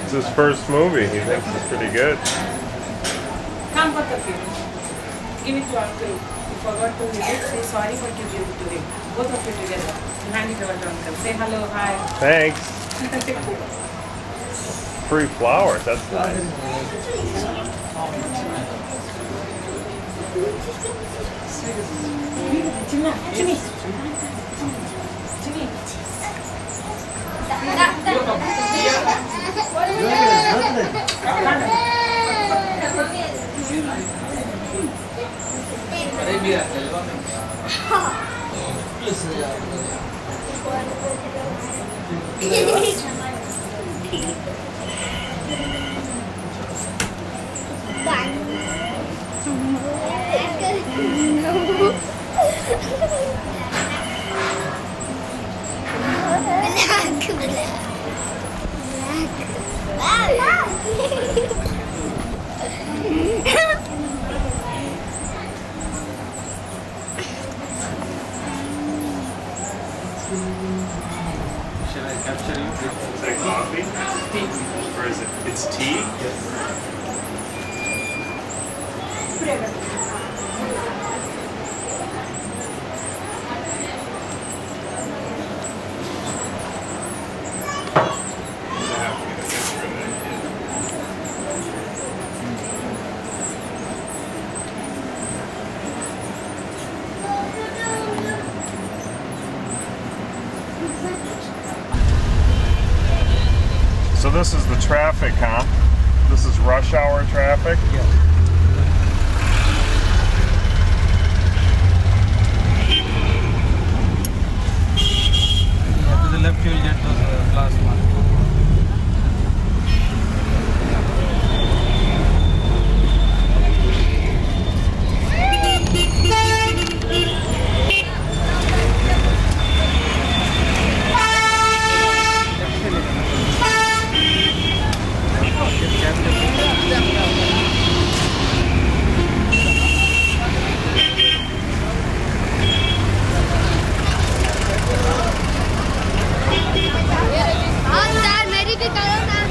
It's his first movie. He thinks it's pretty good. Come for the film. Give it to uncle. You forgot to give it. Say sorry, but you give it to him. Both of you together. You hand it over to uncle. Say hello, hi. Thanks. Free flowers. That's nice. Shall I capture you? Is that coffee? Or is it? It's tea? So this is the traffic, huh? This is rush hour traffic? Yeah. To the left you will get those last one.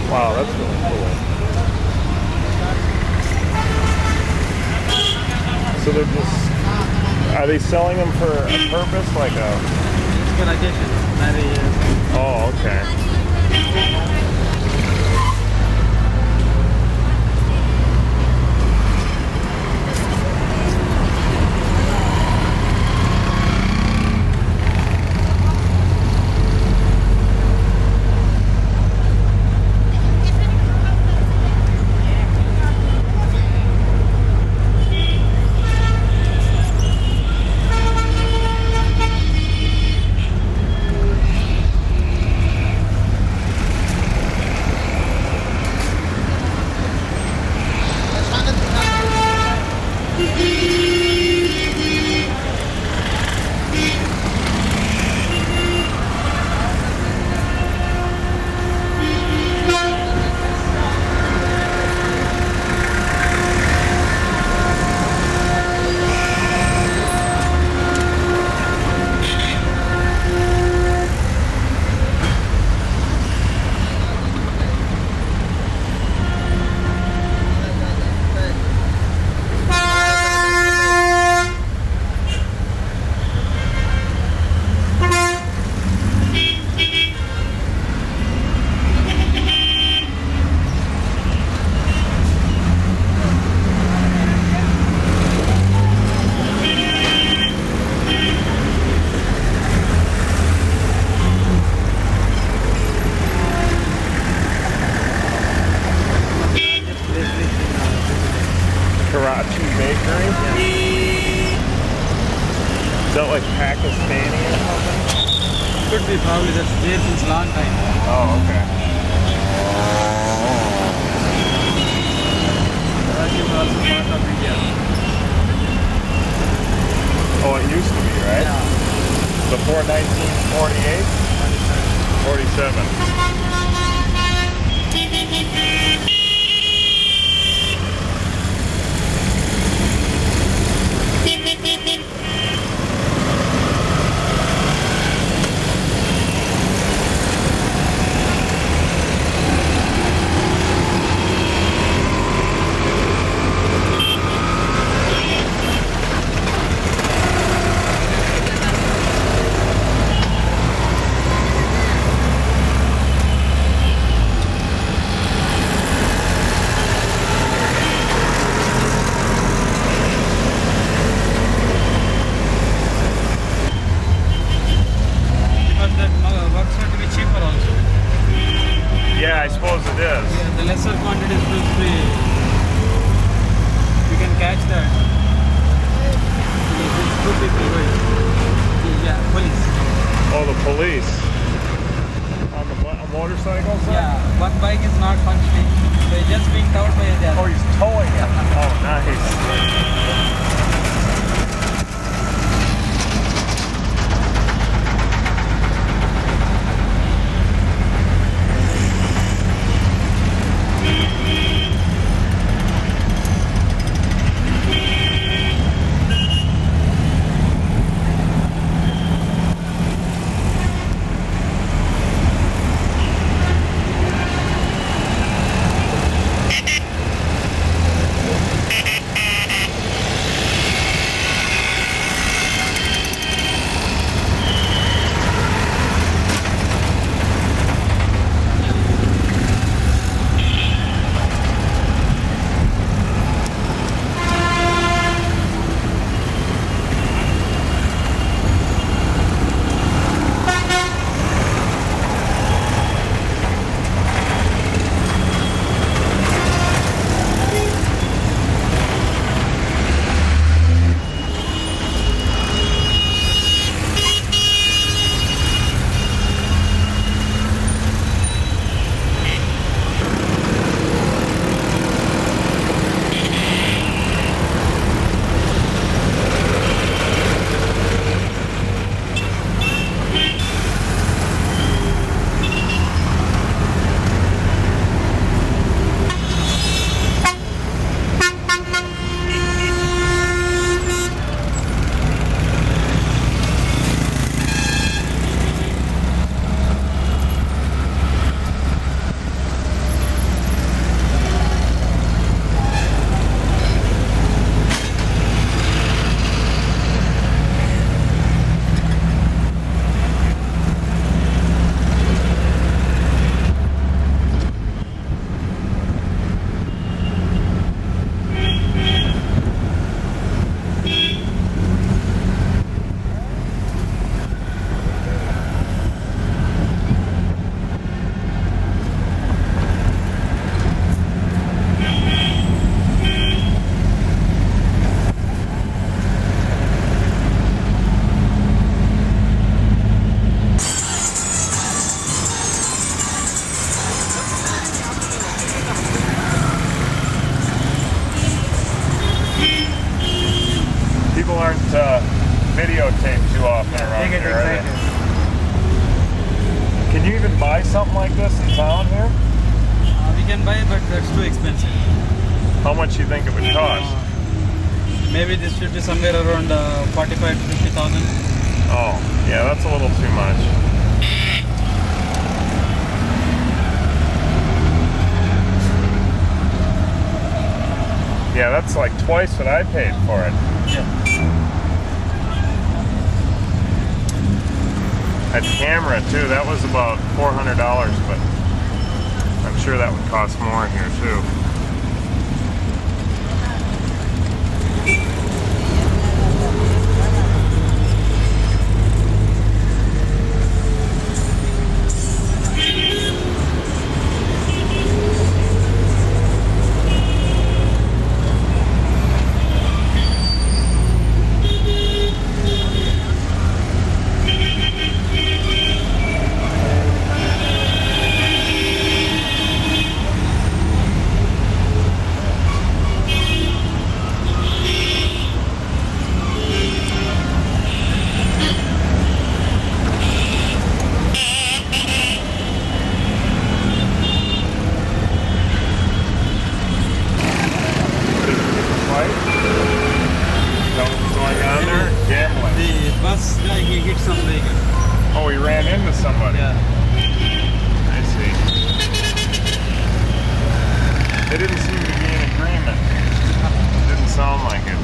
Wow, that's really cool. So they're just, are they selling them for a purpose, like a... It's for occasion, marriage. Oh, okay. Karachi Bakery? Is that like Pakistani or something? Could be, probably that's there since long time. Oh, okay. Karachi is also part of India. Oh, it used to be, right? Yeah. Before 1948? 47. Because that works out to be cheaper also. Yeah, I suppose it is. Yeah, the lesser quantities will be. You can catch that. It's two people going. Yeah, police. Oh, the police. On the motorcycle side? Yeah, one bike is not functioning. They're just being towed by the Oh, other. he's towing it. Oh, nice. People aren't videotaped too often around They get here, are they? excited. Can you even buy something like this in town here? We can buy, but that's too expensive. How much do you think it would cost? Maybe this should be somewhere around 45 to 50,000. Oh, yeah, that's a little too much. Yeah, that's like twice what I paid for it. Yeah. That camera too, that was about $400, but I'm sure that would cost more here too. ran into somebody. Yeah. I see. They didn't seem to be in agreement. Didn't sound like it.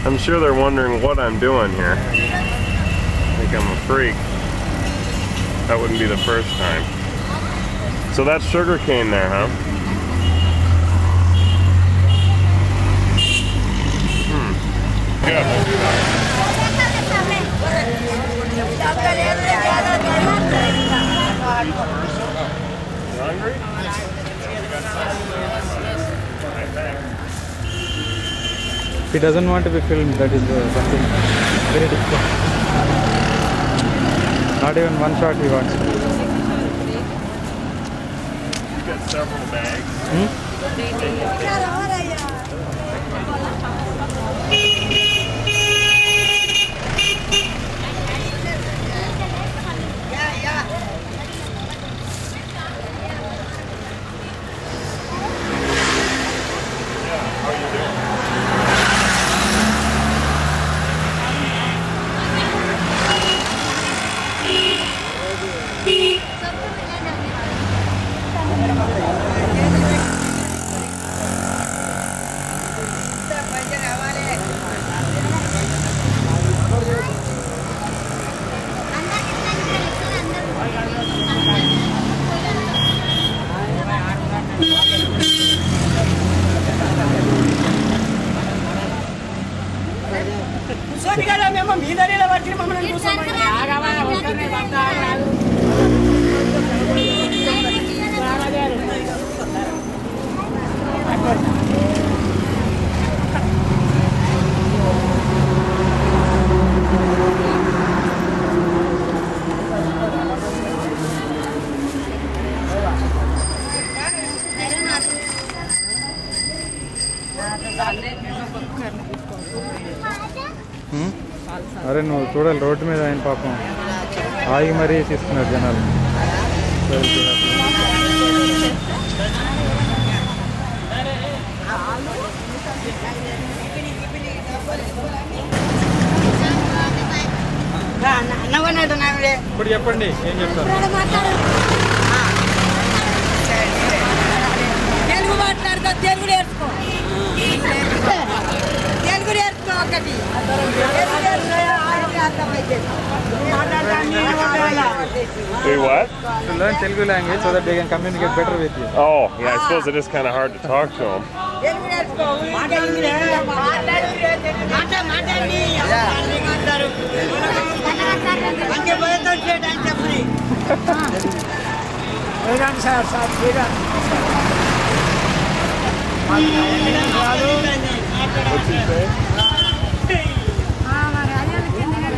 I'm sure they're wondering what I'm doing here. I think I'm a freak. That wouldn't be the first time. So that's sugar cane there, huh? Yeah. You hungry? He doesn't want to be filmed. That is something very difficult. Not even one shot he wants. You got several bags. How you doing? మేము మీదనే వచ్చి మమ్మల్ని కూర్చోమని ఆగవా ఒక్కనే పడతారు అరే నువ్వు చూడాలి రోడ్డు మీద ఆయన పాపం ఆగి మరీ తీస్తున్నారు జనాలు. ఇప్పుడు చెప్పండి ఏం చెప్తారు? తెలుగు మాట్లాడుకో, తెలుగు నేర్చుకో, తెలుగు నేర్చుకో ఒకటి, తెలుగు నేర్చుకో, ఆయనకి అర్థమైతే Do what? To learn Telugu language so that they can communicate better with you. Oh, yeah, I suppose it is kind of hard to talk to them. Telugu నేర్చుకో, మాట్లాడండి, అంటే భయంతో చేయడానికి చెప్పి sir sir What's he say?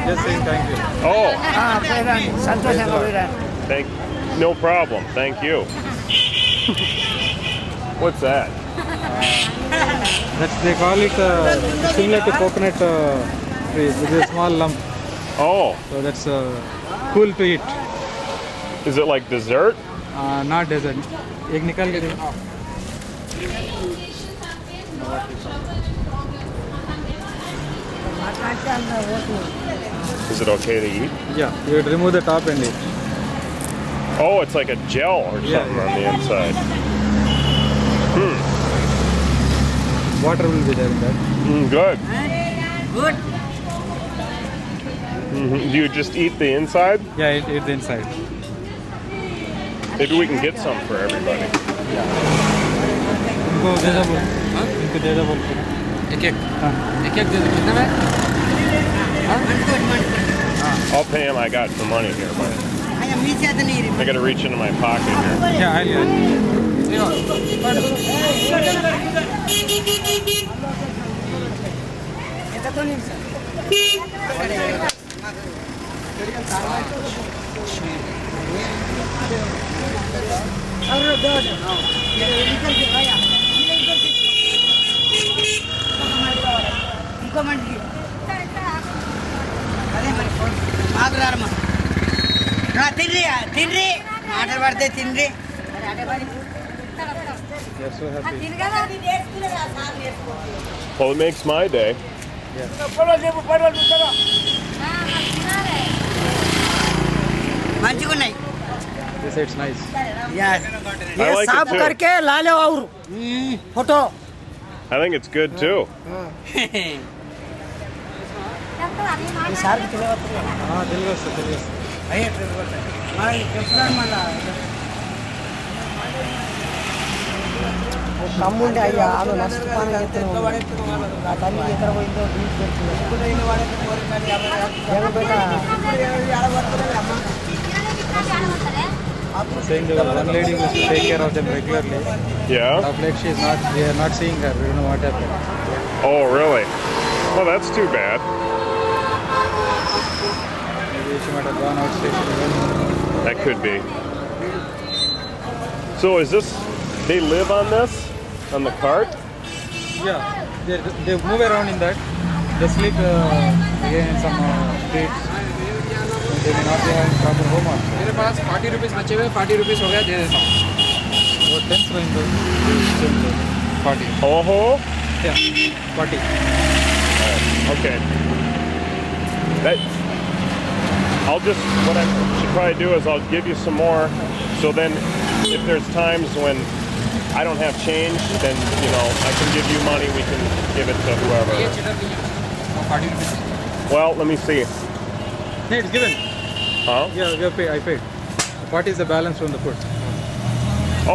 Just saying thank you. Oh, సంతోషంగా thank. No problem. Thank you. What's that? That's they call it similar to coconut tree with a small lump. Oh, So that's cool to eat. is it like dessert? Not dessert. एक निकाल के दे. Is it okay to eat? Yeah, you would remove the top and eat. Oh, it's like a gel or Yeah, something on the inside. Water will be there in that. Good. Good Do you just eat the inside? Yeah, eat the inside. Maybe we can get some for everybody. इनको दे दो बोल. इनको दे दो बोल. एक एक. एक एक दे दो. कितना में? I'll pay him. I got some money here, but ఆయన మీ చేత నీరు I got to reach into my pocket here. Yeah, I'll. ఇంకో మందికి అదే మరి మాకు రారమ్మా తిండ్రి తిండ్రి ఆటలు పడితే తిండ్రి You're so happy. Well, it makes my day. మంచిగా ఉన్నాయి They say it's nice. I like it too. करके ला लो और photo I think it's good too. Sir Telugu వస్తుంది తెలుగు వస్తుంది. అయ్యే చెప్తున్నాను మళ్ళా తమ్ముండి అయ్యా ఆమె నష్టపానం ఆ తల్లి ఎక్కడ పోయిందో Saying there was one lady who used to take care of them regularly. Yeah? Of late she is not. They are not seeing her. We don't know what happened. Oh, really? Well, that's too bad. Maybe she might have gone out station. That could be. So is this, they live on this? On the cart? Yeah, they move around in that. They sleep again in some streets. They may not be having proper home also. मेरे पास 40 rupees बचे हुए 40 rupees हो गया दे देता हूँ. What 10 going to 40. Oh, Yeah, 40. okay. That, what I should probably do is I'll give you some more. So then if there's times when I don't have change, then, you know, I can give you money, we can give it to ये whoever. Cheater नहीं है. 40 rupees. Well, let me see. No, it's given. Huh? Yeah, we have paid. I paid. What is the balance from the food?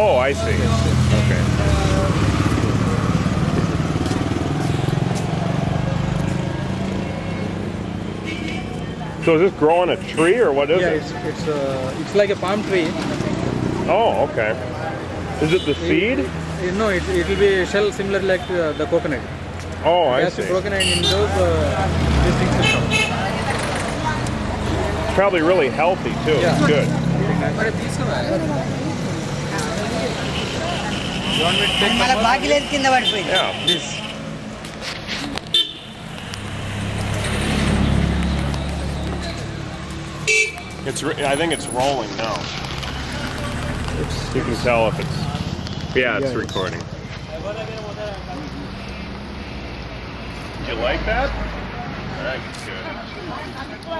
Oh, I see. Okay. So is this growing a tree or what is Yeah, it? it's like a palm tree. Oh, okay. Is it the seed? No, it will be a shell similar like the coconut. Oh, I It has to see. be broken and in those these things will come. It's probably really healthy too. Yeah. It's good. अरे 30 का है. You want me to take మళ్ళీ some more? బాకీ లేదు కింద పడిపోయింది Yeah. This. I think it's rolling now. You can tell if it's. Yeah, it's recording. You like that? That's good.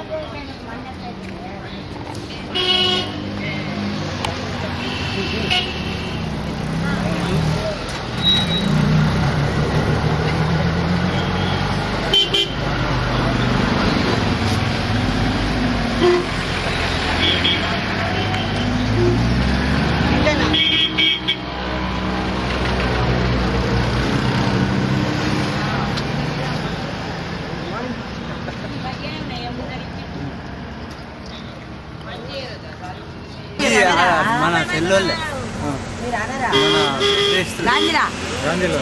మన చెల్లోళ్ళే గాంధీరా గాంధీలో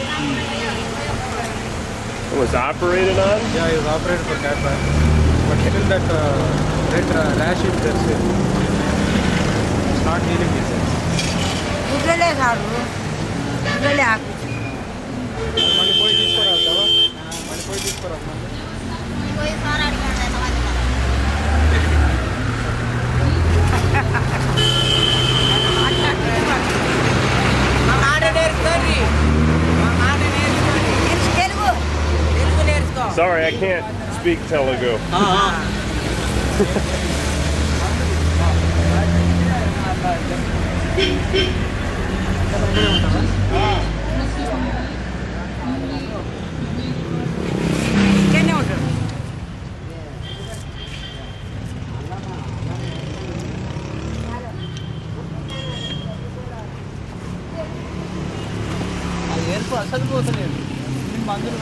It was operated on? Yeah, he was operated for cat fire. But still that red rash is there still. It's not healing, he says. గుడ్డలే కాదు గుడ్డలే ఆకు మళ్ళీ పోయి తీసుకురావు మళ్ళీ పోయి తీసుకురావు మళ్ళీ మా మాట నేర్చుకోండి మా మాట నేర్చుకోండి తెలుగు తెలుగు నేర్చుకో Sorry, I can't speak Telugu. ఇక్కడనే ఉంటాడు అసలు పోతలేదు మందులు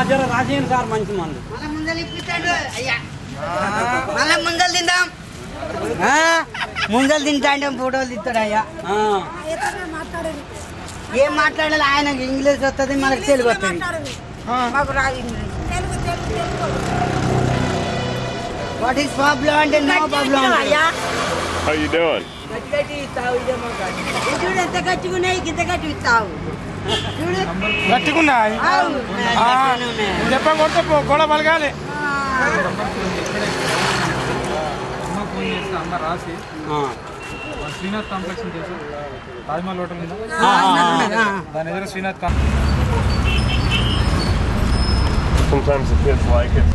జర రాజేయండి సార్ మంచి మందు మళ్ళీ ముందలు ఇప్పిస్తాడు అయ్యా మళ్ళీ ముందలు తిందాం ముందలు తింటా అంటే ఫోటోలు తిస్తాడు అయ్యా ఏం మాట్లాడాలి ఆయనకు ఇంగ్లీష్ వస్తుంది మనకు తెలుగు వస్తుంది మాకు రాదు ఇంగ్లీష్ వాట్ ఈస్ ప్రాబ్లం అంటే నో ప్రాబ్లం అయ్యా How you doing? చూడు ఎంత గట్టిగా ఉన్నాయి ఇంత గట్టి ఇస్తావు గట్టుకున్నాయి చెప్పకొడితే గొడవ పలగాలి అమ్మ ఫోన్ చేస్తే అమ్మ రాసి శ్రీనాథ్ కాంప్లెక్స్ తెలుసు తాజ్మహల్ హోటల్ ఉందా దాని ఎదురు Srinath complex Sometimes the kids like it.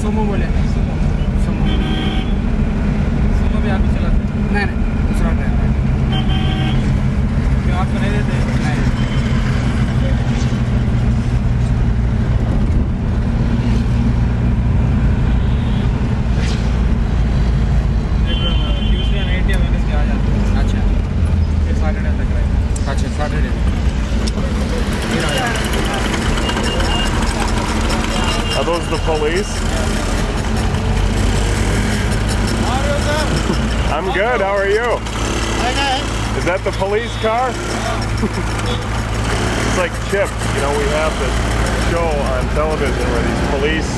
सोमो बोले सोमो सोमो भी आप ही चलाते हैं नहीं नहीं दूसरा ड्राइवर क्यों आपको नहीं देते नहीं ट्यूसडे एंड एटीएम वेडनेसडे आ जाते हैं अच्छा फिर सैटरडे तक रहेगा अच्छा Saturday Are those the police? I'm good. How are you? Is that the police car? It's like Chip. You know, we have this show on television where these police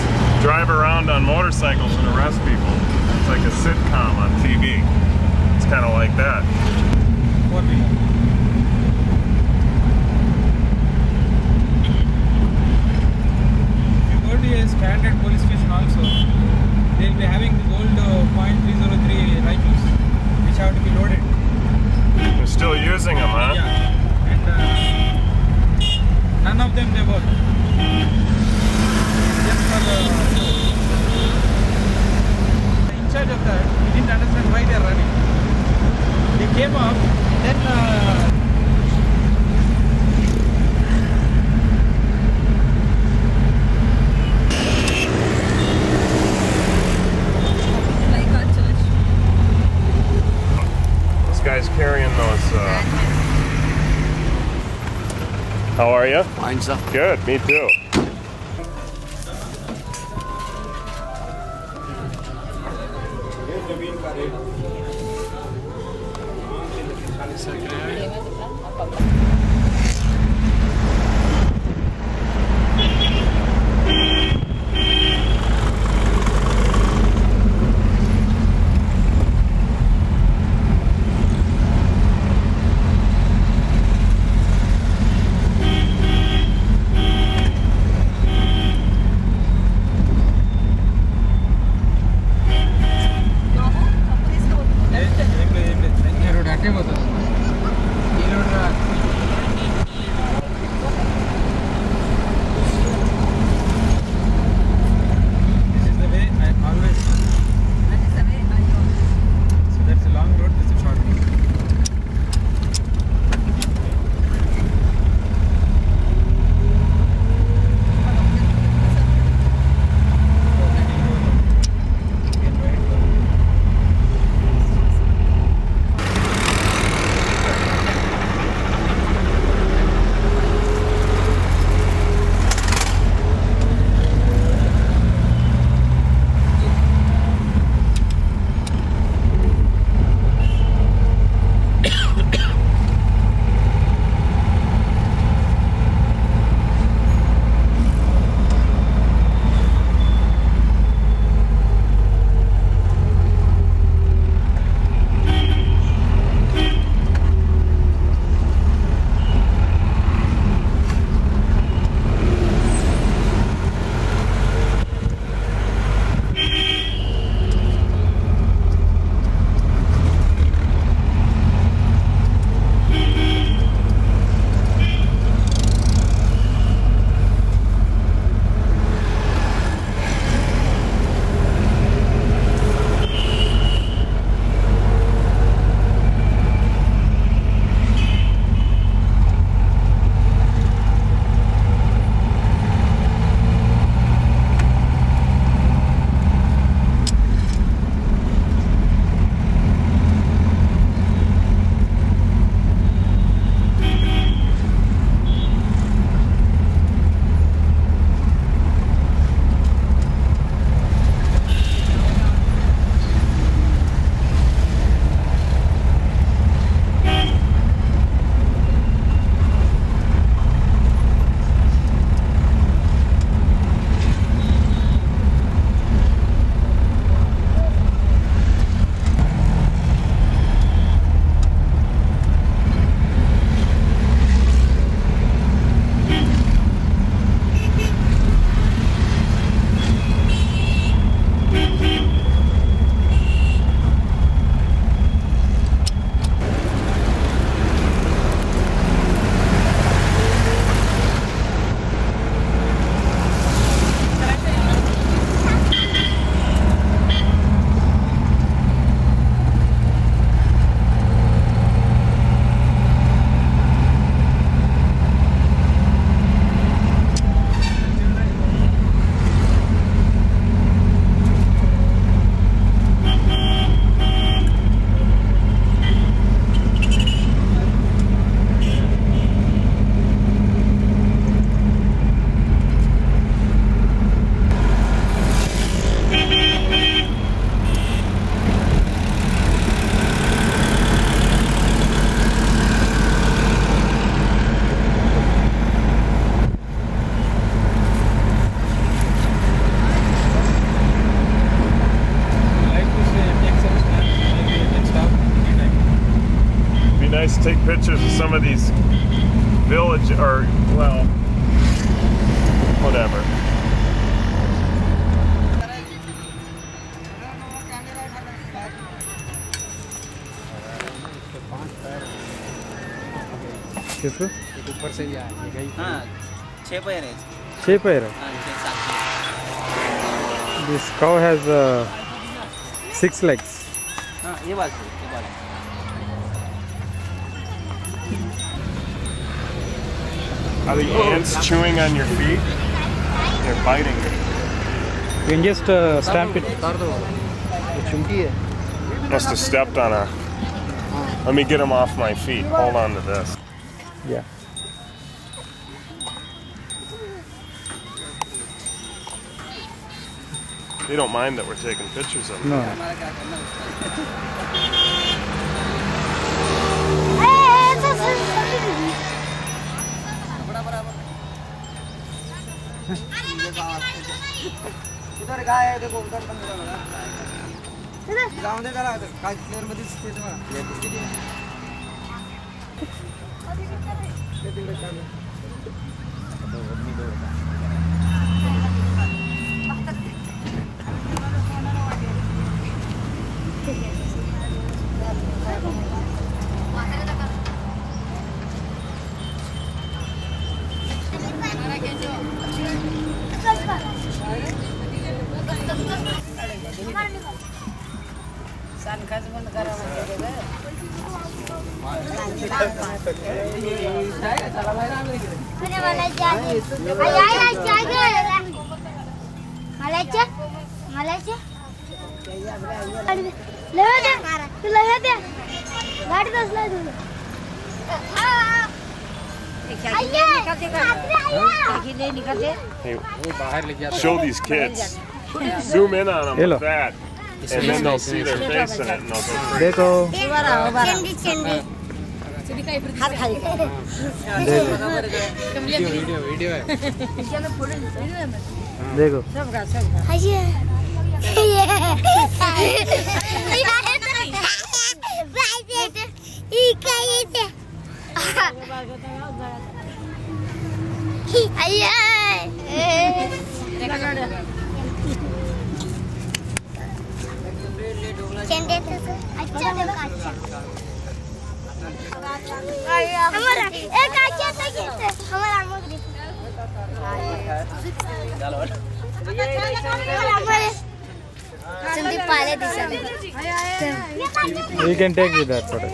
drive around on motorcycles and arrest people. It's like a sitcom on TV. It's kind of like that. 4-wheeler. Go to a standard police station also, they will be having the old .303 rifles which have to be loaded. They're still using them, huh? Yeah, and none of them they work. Just for the in charge of that, we didn't understand why they are running. They came up, then Guy's carrying those. How are you? Fine, sir. Good. Me too. जमीन का rate nice to take pictures of some of these village, or, well, whatever. किसको ऊपर से ही आएगा ही। हाँ 6 पैर है 6 पैर है। हाँ 6-7 This cow has 6 legs. हाँ ये बात है ये बात है। Are the ants chewing on your feet? They're biting you. You can just stamp it. उतार दो ये चुंकी है। Must have stepped on a... Let me get them off my feet. Hold on to this. Yeah. They don't mind that we're taking pictures of them. No. उधर गाय है देखो उधर बंद करा जाऊं दे करा काय क्लियर मध्ये दिसते तुम्हाला Hey, show these kids. Zoom in on them with that, and then they'll see their face in it, and they'll go crazy. देखो वीडियो है देखो You can take with that photo.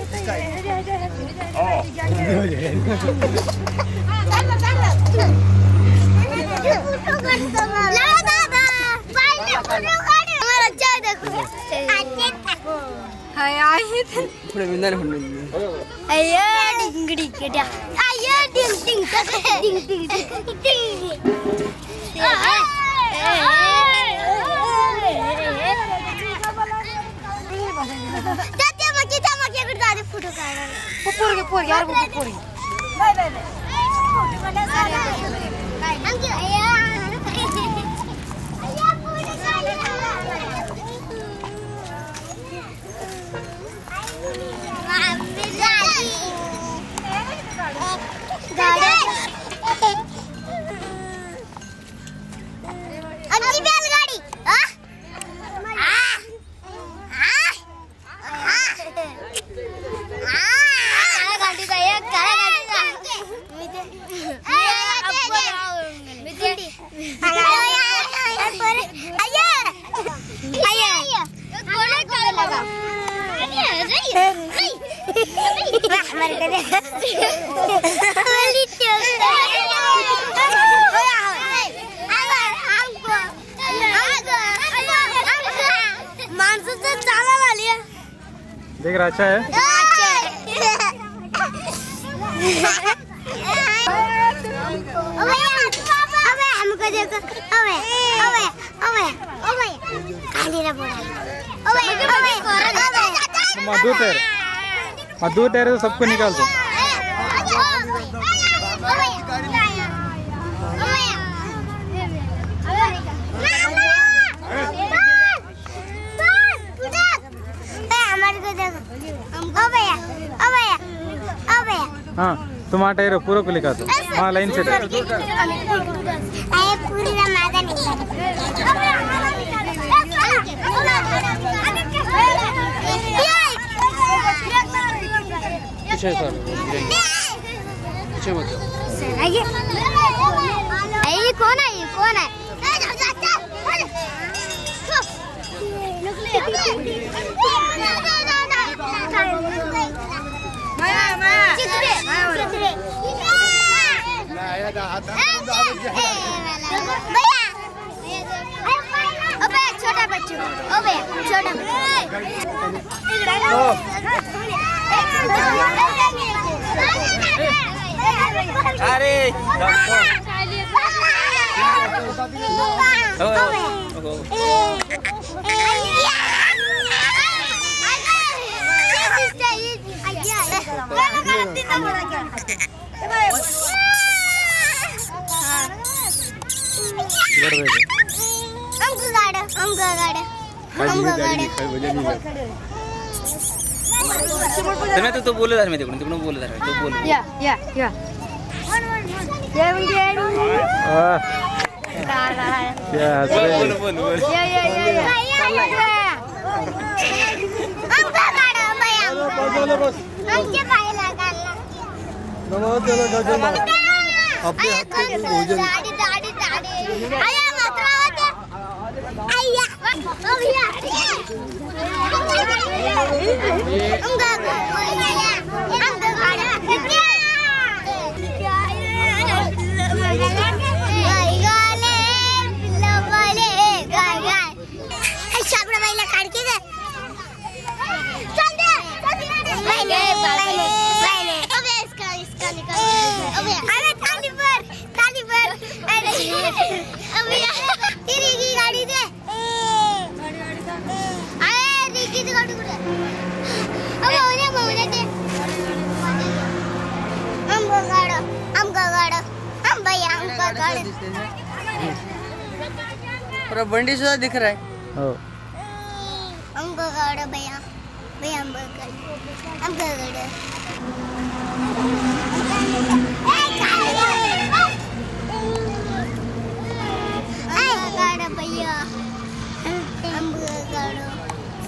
देख रहा अच्छा है हमको देखो मधु तेरे तो सबको निकाल दो हाँ तुम आ टायर पूरा को लिखा दो हाँ लाइन से पीछे सर पीछे मत कौन है ये कौन है छोटा बच्चू छोटा अरे तो बोलत आहे मी तिकडून बोलत आहे तो बोल या बोल आपले हातचे भोजन पूरा बंडी सुद्धा दिख रहा है. हो आमगाड भैया भैया आमगाड भैया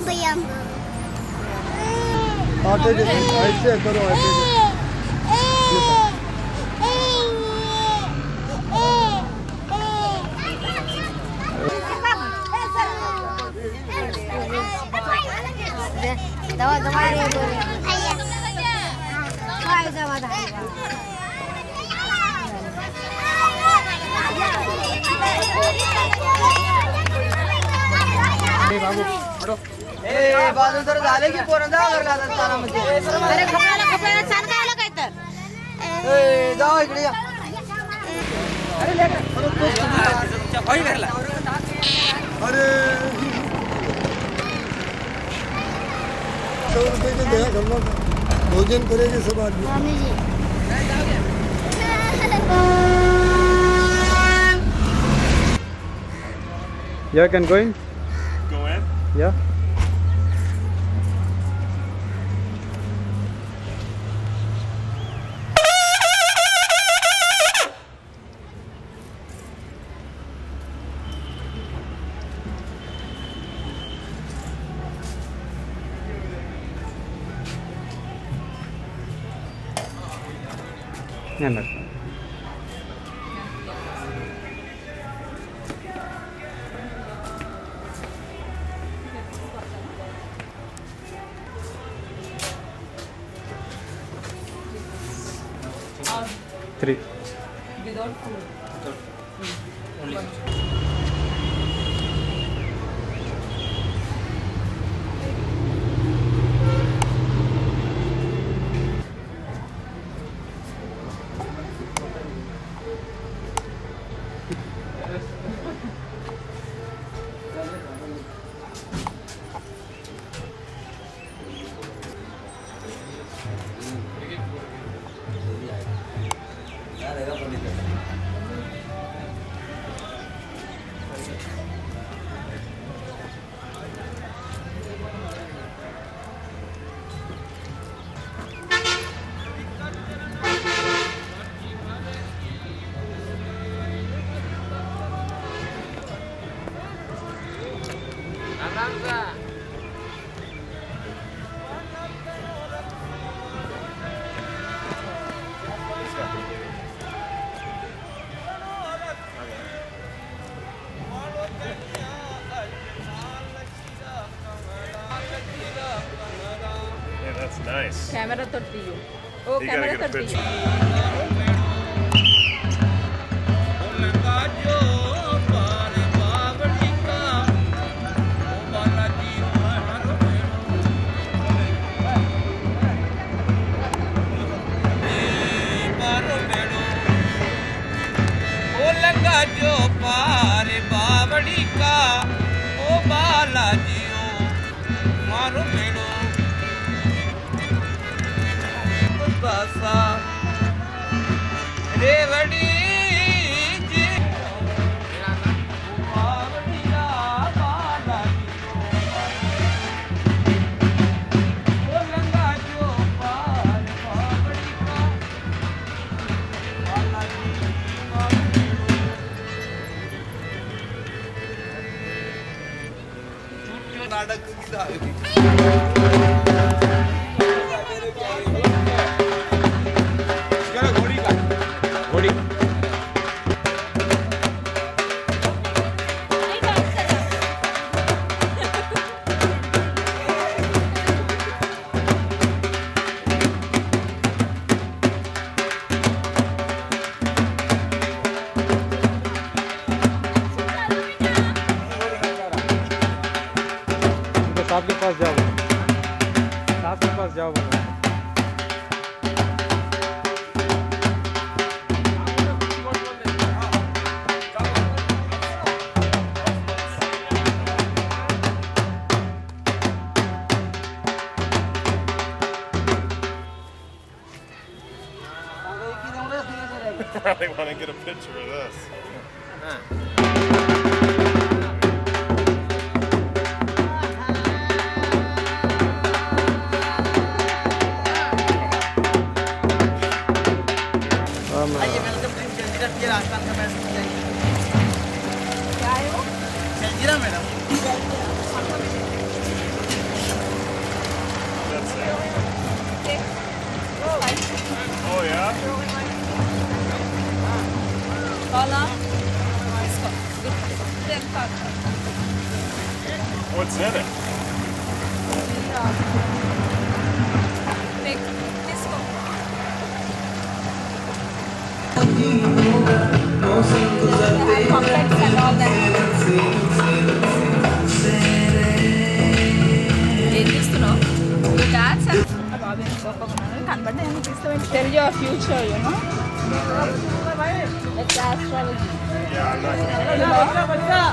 भैया आटे ऐसे करो ऐसे दवा दवा बाजू तर झाले की पोरांना घरला जाताना म्हणजे अरे खपल्याला छान खायला काय तर जाऊ इकडे या. अरे 100 रुपये के दया घरला भोजन करेंगे सब आदमी. Yeah, can go in. Go in. Yeah. Yeah, no. Three. Without food Yeah, that's nice. Camera तर तीयो ओ You gotta camera get a तर picture. तीयो जो साहब के पास जाओ, साहब के पास जाओ बोलो। I want to get a picture of this. आइए वेलकम ड्रिंक जलजीरा पिए राजस्थान का मैडम क्या है वो jaljeera madam Oh yeah? What's in it? Tell your future, you know. It's astrology. Yeah, I'm not gonna.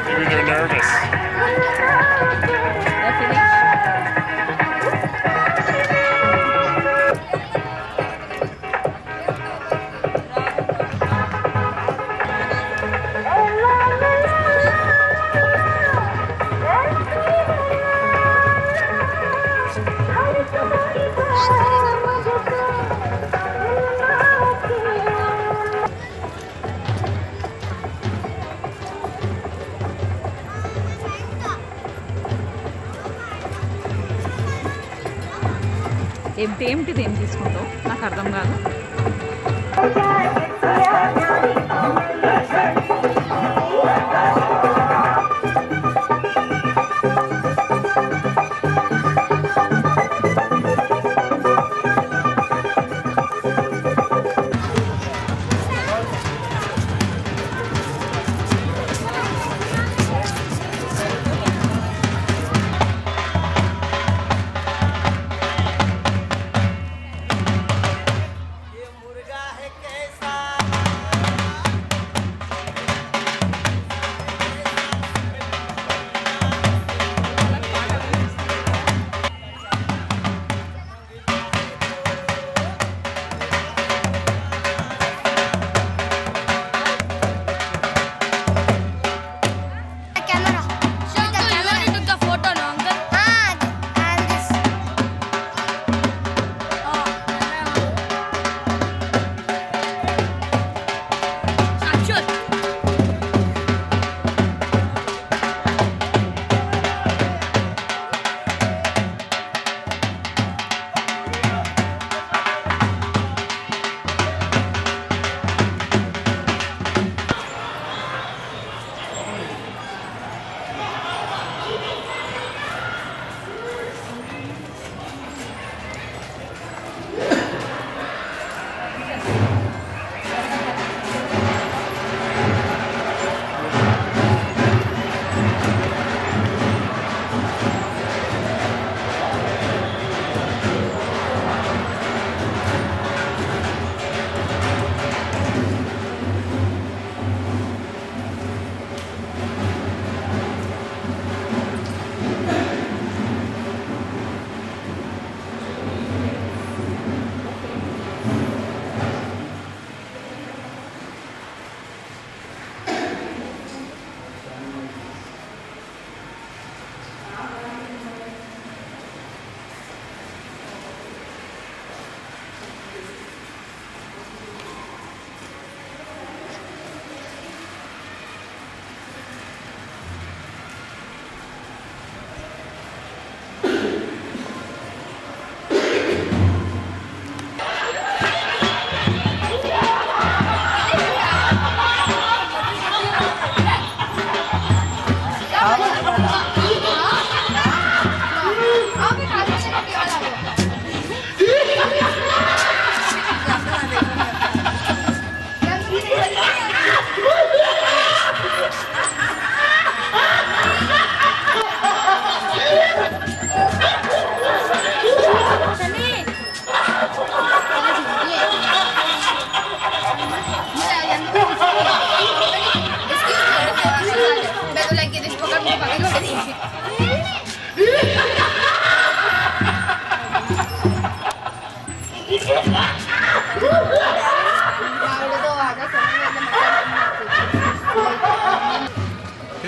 Maybe they're nervous. ఏమిటిది ఏం తీసుకుంటావు నాకు అర్థం కాదు.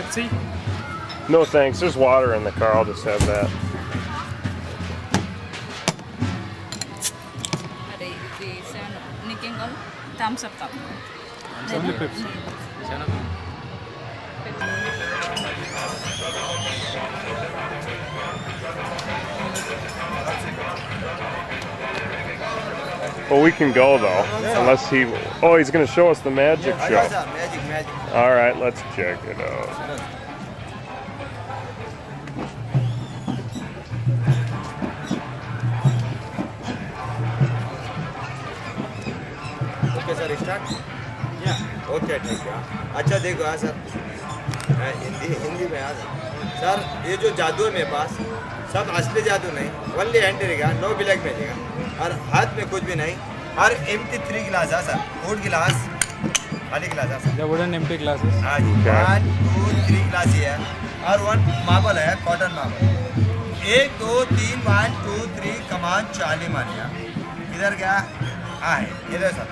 Pepsi? No thanks. There's water in the car. I'll just have that. अरे ते nicking thumbs up cup. It's only Pepsi. Well, we can go though, unless he. Oh, he's gonna show us the magic show. Magic. All right, let's check it out. Okay sir start या okay ठीक है अच्छा देखो हाँ sir Hindi में हाँ sir ये जो जादू है मेरे पास सब असली जादू नहीं ओनली हैंड रहेगा नो ब्लैक मिलेगा और हाथ में कुछ भी नहीं और एम्प्टी 3 गिलास है सर वुड गिलास खाली गिलास है sir The wooden empty glasses. हाँ जी 1 2 3 गिलास ही है और 1 मार्बल है कॉटन मार्बल 1 2 3 1 2 3 कमान 40 मानिया इधर क्या हाँ है इधर सर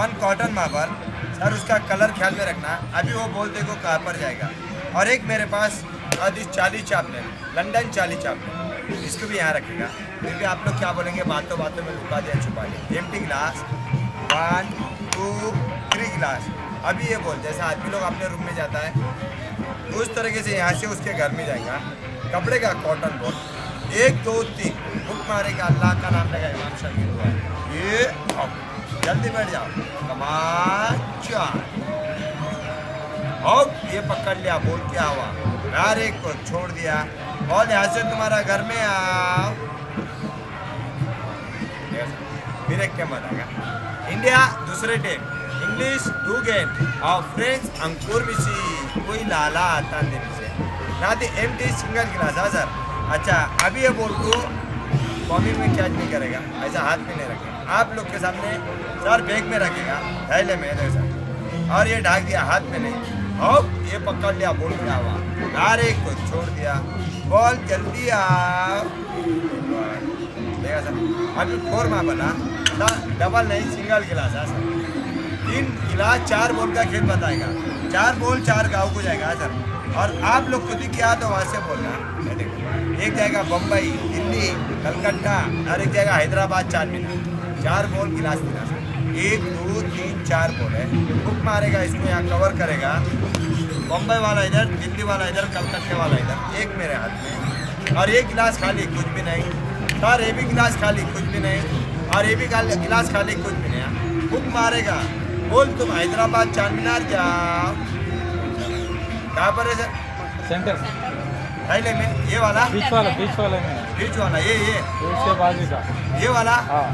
1 कॉटन मार्बल सर उसका कलर ख्याल में रखना अभी वो बोलते को कहाँ पर जाएगा और एक मेरे पास आदिश 40 चापलेन लंदन 40 चापलेन इसको भी यहाँ रखेगा फिर भी आप लोग क्या बोलेंगे बातों बातों में लुका दिया छुपा दिया एम्प्टी गिलास 1 2 3 गिलास अभी ये बोल जैसे आदमी लोग अपने रूम में जाता है उस तरीके से यहाँ से उसके घर में जाएगा कपड़े का कॉटन बोल 1 2 3 बुक मारेगा अल्लाह का नाम लेगा इमाम शकील हुआ ये जल्दी बैठ जाओ कमान 4 और ये पकड़ लिया बोल क्या हुआ यार एक को छोड़ दिया और यहाँ से तुम्हारा घर में आओ फिर एक क्या बताएगा इंडिया दूसरे टीम इंग्लिश 2 गेट और फ्रेंच अंकुर मिसी कोई लाला आता देने से ना तो एम्प्टी सिंगल गिलास हाँ सर अच्छा अभी ये बोल को कॉमी में कैच नहीं करेगा ऐसा हाथ में नहीं रखेगा आप लोग के सामने सर बैग में रखेगा थैले में ऐसा और ये ढाक दिया हाथ में नहीं और ये पकड़ लिया बोल क्या हुआ यार एक को छोड़ दिया बॉल जल्दी आओ देखा सर अभी 4 माँ बना डबल नहीं सिंगल गिलास है सर 3 गिलास 4 बॉल का खेल बताएगा 4 बॉल 4 गाँव को जाएगा सर और आप लोग खुद ही किया तो वहाँ से बोलना देखो एक जाएगा बम्बई दिल्ली कलकत्ता और एक जाएगा हैदराबाद 4 मीनार 4 बॉल गिलास मिला सर 1 2 3 4 बॉल है बुक मारेगा इसको यहाँ कवर करेगा बम्बई वाला इधर दिल्ली वाला इधर कलकत्ते वाला इधर एक मेरे हाथ में और एक गिलास खाली कुछ भी नहीं सर ये भी गिलास खाली कुछ भी नहीं और ये भी गिलास खाली कुछ भी नहीं बुक मारेगा बोल तुम हैदराबाद 4 मीनार जाओ कहाँ पर है सर Center. थैले में ये वाला Beach वाला में. बीच वाला ये उसके बाजू का. ये वाला हाँ.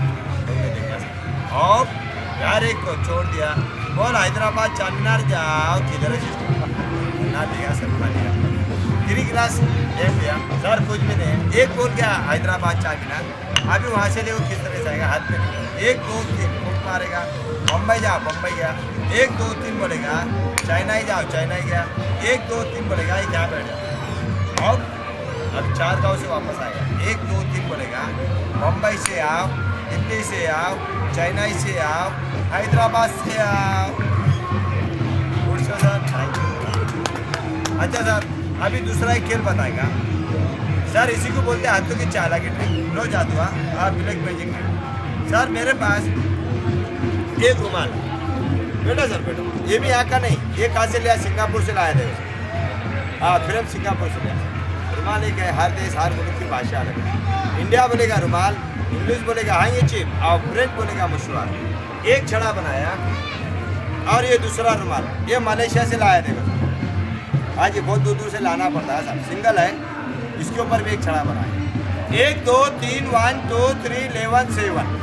और यार एक को छोड़ दिया बोल हैदराबाद 4 मीनार जाओ किधर है ना दिया सर खाली 3 गिलास एक दिया सर कुछ भी नहीं एक बोल गया हैदराबाद 4 मीनार अभी वहाँ से देखो किस तरह से आएगा हाथ में 1 2 3 बुक मारेगा बम्बई जाओ बम्बई गया 1 2 3 बोलेगा चाइनाई जाओ चाइनाई गया 1 2 3 बोलेगा ये क्या बैठ जाओ और अब 4 गाँव से वापस आएगा 1 2 3 बोलेगा बम्बई से आओ दिल्ली से आओ चेन्नई से आओ हैदराबाद से आओ सर अच्छा सर अभी दूसरा एक खेल बताएगा सर इसी को बोलते हैं हाथों की चालाकी ट्रिक लो जादू आप ब्लैक मैजिक सर मेरे पास एक रुमाल बेटा सर बेटा ये भी यहाँ का नहीं ये कहाँ से लिया सिंगापुर से लाया था हाँ फिर हम सिंगापुर से लिया रुमाल एक है हर देश हर मुल्क की भाषा अलग है इंडिया बोलेगा रुमाल इंग्लिश बोलेगा हाँ ये चिप और फ्रेंच बोलेगा मशवार एक छड़ा बनाया और ये दूसरा रुमाल ये मलेशिया से लाया देखो आज ये बहुत दूर दूर से लाना पड़ता है सर सिंगल है इसके ऊपर भी एक छड़ा बनाया 1 2 3 1 2 3 11 7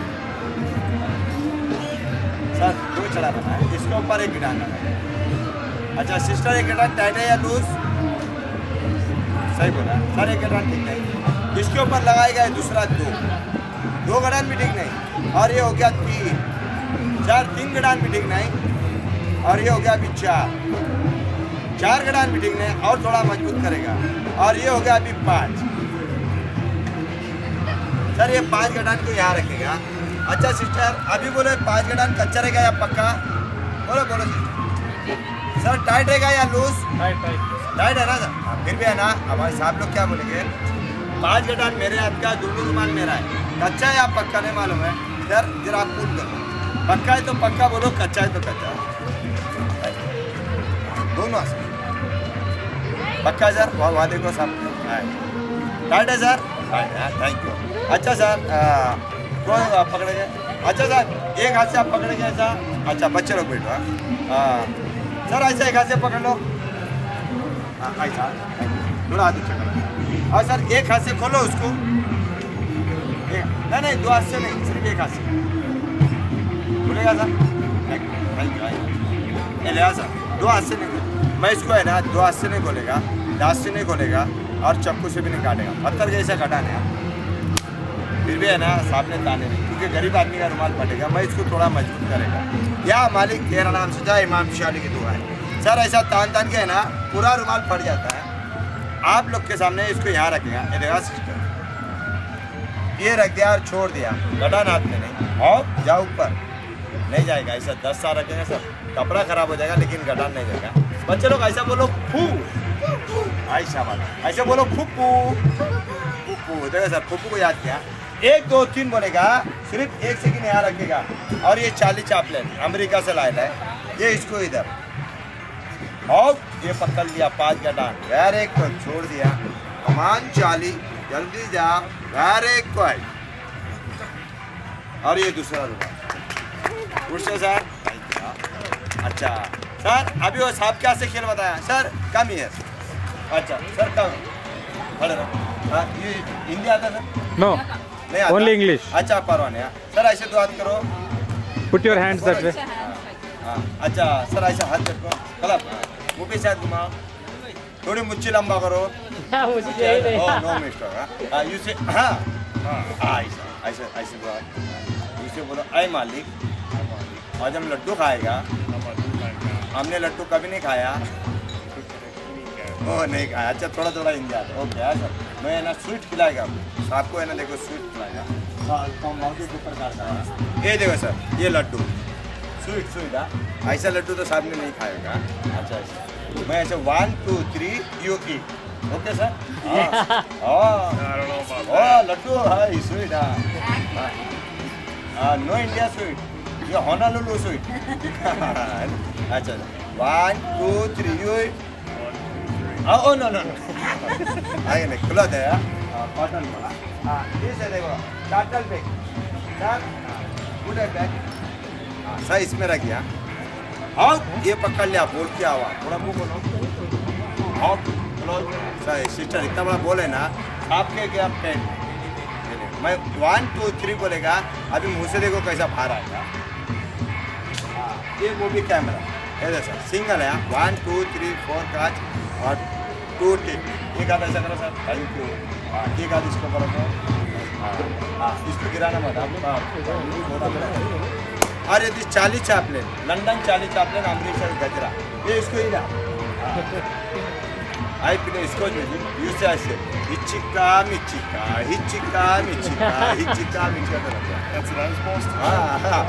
सर 2 छड़ा बनाया इसके ऊपर एक गिटार लगाया अच्छा सिस्टर एक गिटार टाइट है या लूज सही बोला सर एक गिटार ठीक नहीं इसके ऊपर लगाएगा दूसरा 2 गड़ान भी ठीक नहीं और ये हो गया 3 चार 3 गड़ान भी ठीक नहीं और ये हो गया अभी 4 गड़ान भी ठीक नहीं और थोड़ा मजबूत करेगा और ये हो गया अभी 5 सर ये 5 गड़ान को यहाँ रखेगा अच्छा सिस्टर अभी बोले 5 गड़ान कच्चा रहेगा या पक्का बोलो बोलो सिस्टर सर टाइट रहेगा या लूज? टाइट टाइट टाइट है ना सर? फिर भी है ना, हमारे साहब लोग क्या बोलेंगे, 5 गटान मेरे हाथ का, दोनों रुमाल मेरा है, कच्चा है या पक्का नहीं मालूम है सर, जरा आप पूछ करो, पक्का है तो पक्का बोलो, कच्चा है तो कच्चा, दोनों सर पक्का है सर, वहाँ देखो साहब, टाइट है सर, थैंक यू। अच्छा सर कौन पकड़ेंगे? अच्छा सर एक हाथ से आप पकड़ेंगे ऐसा, अच्छा बच्चे लोग बैठो, सर ऐसा एक हाथ से पकड़ लो, ऐसा थोड़ा हाथ ऊँचा करो, और सर एक हाथ से खोलो उसको, नहीं 2 हाथ से नहीं, सिर्फ एक हाथ से खुलेगा सर, थैंक यू। ये लिया सर 2 हाथ से नहीं, मैं इसको है ना 2 हाथ से नहीं खोलेगा, दांत से नहीं खोलेगा और चाकू से भी नहीं काटेगा, पत्थर जैसा कटाने है, फिर भी है ना सामने ताने नहीं, क्योंकि गरीब आदमी का रुमाल फटेगा, मैं इसको थोड़ा मजबूत करेगा। या मालिक तेरा नाम से जाए, इमाम शाली की दुआ है सर, ऐसा तान तान के है ना पूरा रुमाल फट जाता है। आप लोग के सामने इसको यहाँ रखेगा, ये देखा सिस्टर, ये रख दिया और छोड़ दिया, गटान हाथ में नहीं, और जाओ ऊपर नहीं जाएगा, ऐसा 10 साल रखेंगे सर, कपड़ा खराब हो जाएगा लेकिन गटान नहीं जाएगा। बच्चे लोग ऐसा बोलो फू, ऐसा वाला ऐसे बोलो फुप्पू, फुप्पू देखो सर, फुप्पू को याद किया, 1 2 3 बोलेगा, सिर्फ 1 सेकंड यहाँ रखेगा, और ये चार्ली चैपलिन अमेरिका से लाया है, ये इसको इधर, और ये पकड़ लिया 5 गटान, वेरी गुड, छोड़ दिया, कमान चार्ली जल्दी जा, वेरी गुड, और ये दूसरा रुमाल उठसे सर, अच्छा सर अभी वो साहब क्या से खेल बताया सर, कम ही है, अच्छा सर कम खड़े रहो, ये हिंदी आता है सर? नो नहीं आता? Only English. अच्छा परवाह नहीं, सर ऐसे 2 हाथ करो, put your hands that way. हाँ अच्छा सर ऐसा हाथ रखो, गलत मुँह पे साथ घुमाओ, थोड़ी मुच्छी लंबा करो, नो मिस्टेक, यू से हाँ ऐसा ऐसे ऐसे इसे बोलो, ऐ मालिक आज हम लड्डू खाएगा, हमने लड्डू कभी नहीं खाया, ओ नहीं खाया, अच्छा थोड़ा थोड़ा हिंदी आता, ओके है सर, मैं है ना स्वीट खिलाएगा आपको, है ना देखो स्वीट खिलाएगा, ये देखो सर ये लड्डू स्वीट स्वीट, हाँ ऐसा लड्डू तो साहब ने नहीं खाएगा, अच्छा ऐसा मैं ऐसे 1 2 3 यू ईट, ओके सर, हाँ लड्डू है स्वीट, हाँ नो इंडिया स्वीट, ये होनालुलु स्वीट, अच्छा 1 2 3 you eat, oh no no आगे नहीं खुला था यार, कॉटन वाला, हाँ ये से देखो टाटल bag sir, good bag sir, इसमें रख गया, हाँ ये पकड़ लिया, बोल क्या हुआ, थोड़ा मुँह बोलो, हाँ सर सिस्टर इतना बड़ा बोले ना आपके क्या पेट, मैं 1 2 3 बोलेगा, अभी मुँह से देखो कैसा बाहर आएगा, ये मूवी कैमरा ऐसा सर सिंगल है, 1 2 3 4 5 और 2 टिक, एक हाथ ऐसा करो सर, थैंक यू, एक हाथ इसको करो तो, हाँ इसको गिराना मत आप, और यदि Charlie Chaplin London, Charlie Chaplin Amritsar गजरा, ये इसको ही ना आई पीने इसको यू से ऐसे हिचिका मिचिका हिचिका मिचिका हिचिका मिचिका करते हैं, हाँ हाँ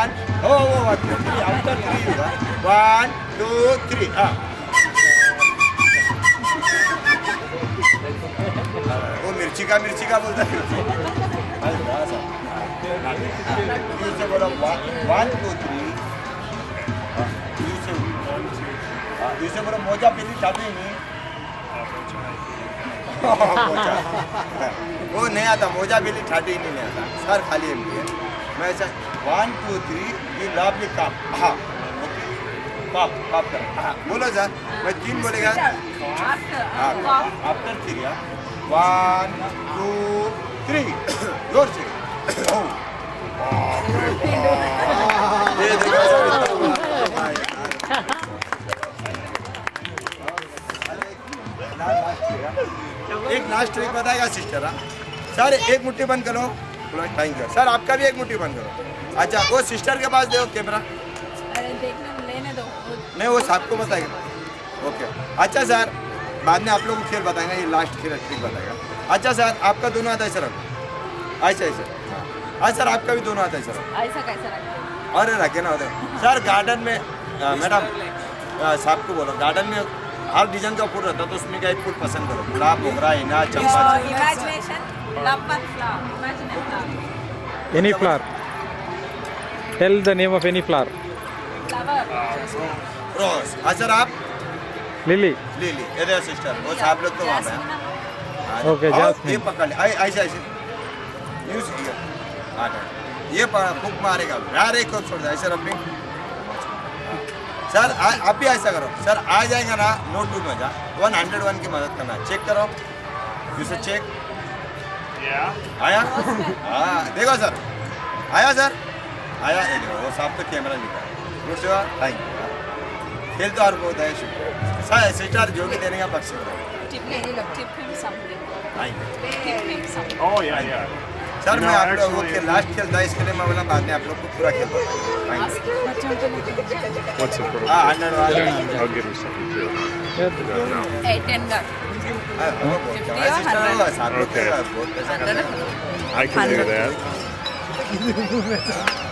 1 ओ वो 3 आफ्टर 3 होगा, 1 2 3 हाँ, वो मिर्ची का बोलता है, बोलो 1 2 3 इसे बोलो मोजा पहली चाबी नहीं, वो नहीं आता, मोजा पहली छाटी ही नहीं आता सर, खाली एम है, मैं ऐसा 1 2 3 ये लवली कप, हाँ कप कप कर, हाँ बोलो सर, मैं 3 बोलेगा, हाँ आफ्टर 3 1 2 3 जोर से, ये देखो एक लास्ट ट्रिक बताएगा सिस्टर, सर एक मुट्ठी बंद करो, थैंक यू सर, आपका भी एक मुट्ठी बंद करो, अच्छा वो सिस्टर के पास दो कैमरा, अरे देखने लेने दो, नहीं वो सबको बताएगा, ओके अच्छा सर बाद में आप लोग को खेल बताएंगे, ये लास्ट खेल ट्रिक बताएगा, अच्छा सर आपका दोनों हाथ ऐसे रखो, ऐसे ऐसे, हाँ सर आपका भी दोनों हाथ ऐसे रखो, ऐसा कैसा रखते हैं? अरे रखे ना होते सर, गार्डन में मैडम साहब को बोलो गार्डन में हर डिजाइन का फूल रहता है तो उसमें का एक फूल पसंद करो, गुलाब, मोगरा, हिना, चंपा। Imagination, love one flower. Imagine a flower. Any flower. Tell the name of any flower. Flower. Rose. Sir आप Lily. लिली, ये सिस्टर, वो साहब लोग तो वहाँ पे हैं। Okay, और jasmine. ये पकड़ ले, ऐसे ऐसे यूज किया, ये फूक मारेगा, अरे को छोड़ दे, ऐसे रबी। सर आप भी ऐसा करो, सर आ जाएगा ना, नो टू मजा 101 की मदद करना, चेक करो, यू से चेक, आया, हाँ देखो सर, आया सर, आया, ये देखो वो साहब तो कैमरा निकाल, गुड सेवा, थैंक यू, खेल तो और बहुत है, शुक्रिया, सर सिस्टर जो भी देने का बख्श दो, Tip him something. Thank you. Tip him something. Oh yeah, yeah. Sir No, मैं आप लोगों actually- के लास्ट खेलता है इसके लिए मैं बोला बाद में आप लोग को पूरा खेल बताऊंगा। What's the problem? हाँ 100 वाला। I'll give him something too. Yeah. No. 8 and gun. हाँ, वो बहुत कम है, सिस्टर वो साथ में Okay. बहुत पैसा करता है। I can do that.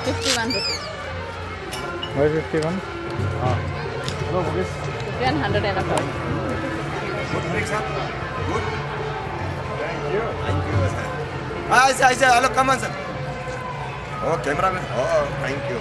51 rupees. Why 51? 100 and above. Good break, sir. Good. Thank you, sir. हाँ ऐसे hello come on sir. Oh camera man, oh thank you.